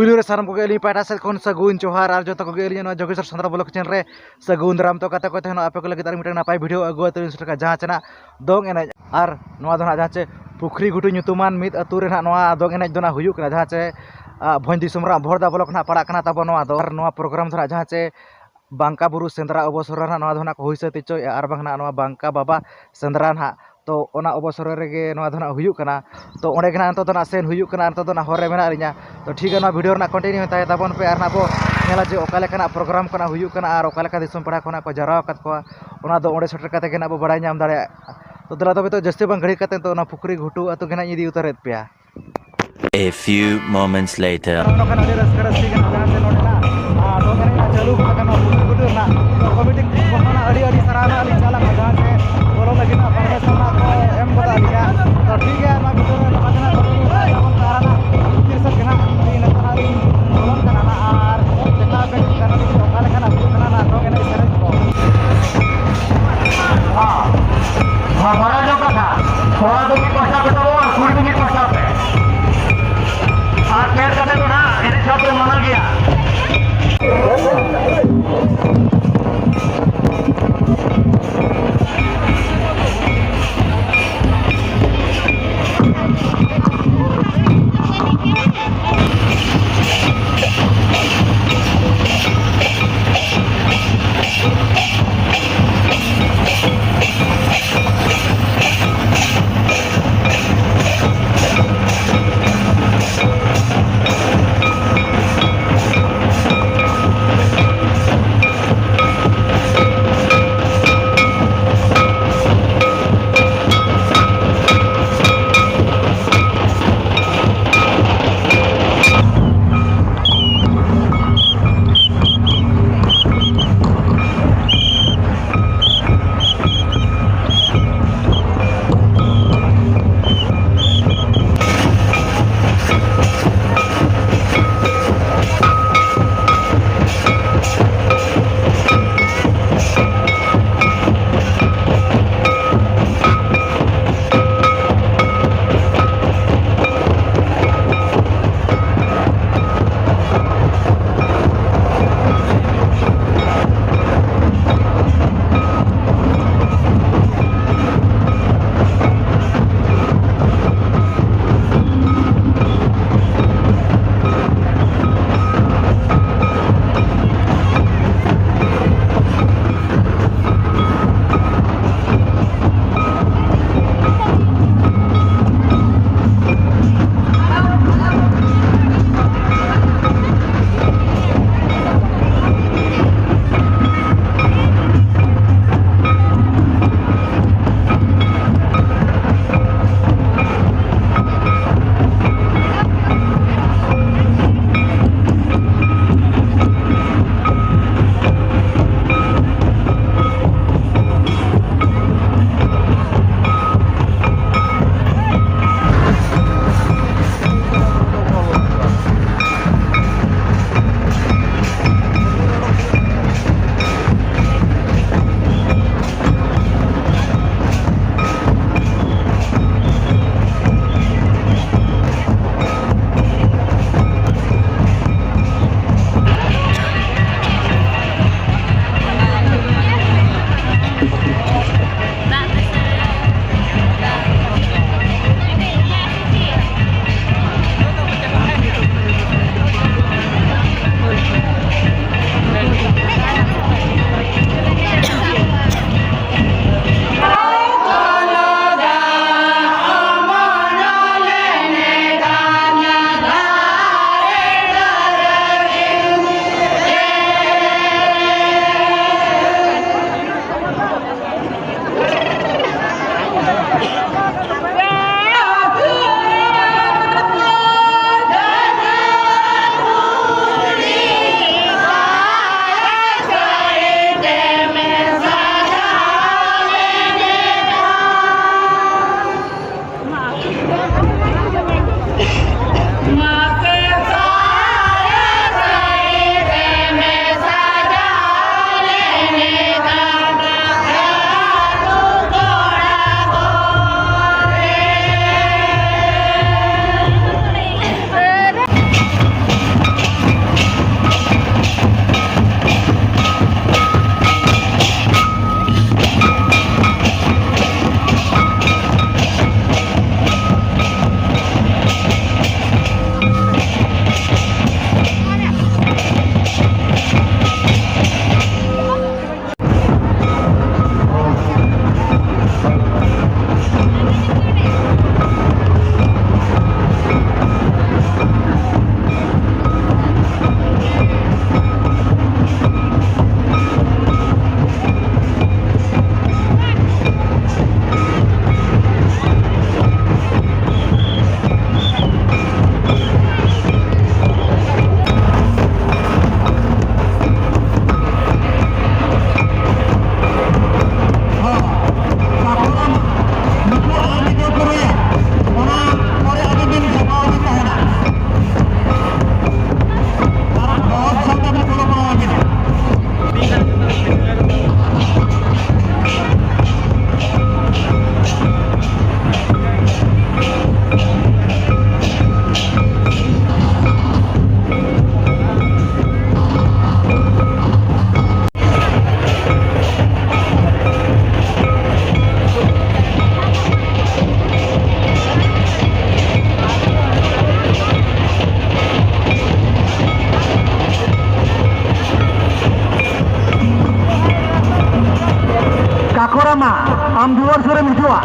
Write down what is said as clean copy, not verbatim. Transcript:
पुलू रे सारम को गेली पाटा से कोन सगुन जोहार आर जो तक गेली न जोगेश्वर संद्रा ब्लॉक चैनल रे सगुन दाराम तो कथा को तहन आपे को लगे तार मिटे नापाय वीडियो अगु अतु सटका जहां चना दोंग एने आर नवा दो ना जहां चे पुखरी घुटू nyutuman मित अतु रे ना नवा दोंग एने दोना हुयु कना जहां चे भोज दिसुम रा भोरदा ब्लॉक ना पड़ा कना तब नवा दो नवा प्रोग्राम धरा जहां चे बांका बुरु सेंद्रा अवसर ना नवा धना को हुइसे तिचो आर बांगना नवा बांका बाबा सेंद्रा ना तो ओना अवसर रेगे नवा धना हुयु कना तो ओंडे गना अंत तो ना सेन हुयु कना अंत तो ना हरे मेना रिया तो ठीक है ना वीडियो ना कंटिन्यू ताय ताबन पे आर ना बो नेला जे ओका लेकना प्रोग्राम कना हुयु कना आर ओका लेका दिसुम पड़ा कोना को जराव कत को ओना दो ओंडे सेटर कते गेना बो बड़ाय नाम दाड़े तो दला तबे तो जस्ती बांग घड़ी कते तो ना पुखरी घुटू अतु गेना इदी उतरेत पेया। A few moments later. चालू करना पुखरी ना कमिटी बहाना अड़ी सराहना अली चला जहां से बोलो लगी ना परमेश्वर ना को एम बता दिया तो ठीक है ना वीडियो में बजना तो सराहना फिर सब केना इन तनारी बोलन करना ना आर जेना पे करना तो ओकाले करना करना ना तो केना करे को हां बड़ा जो कथा थोड़ा तो की भाषा बताओ और कुर्मी की भाषा पे आज मेरे कहते तो ना इन सब पे माना गया ᱟᱢ ᱫᱩᱣᱟᱹᱨ ᱥᱩᱨᱮᱢ ᱦᱤᱡᱩᱜᱼᱟ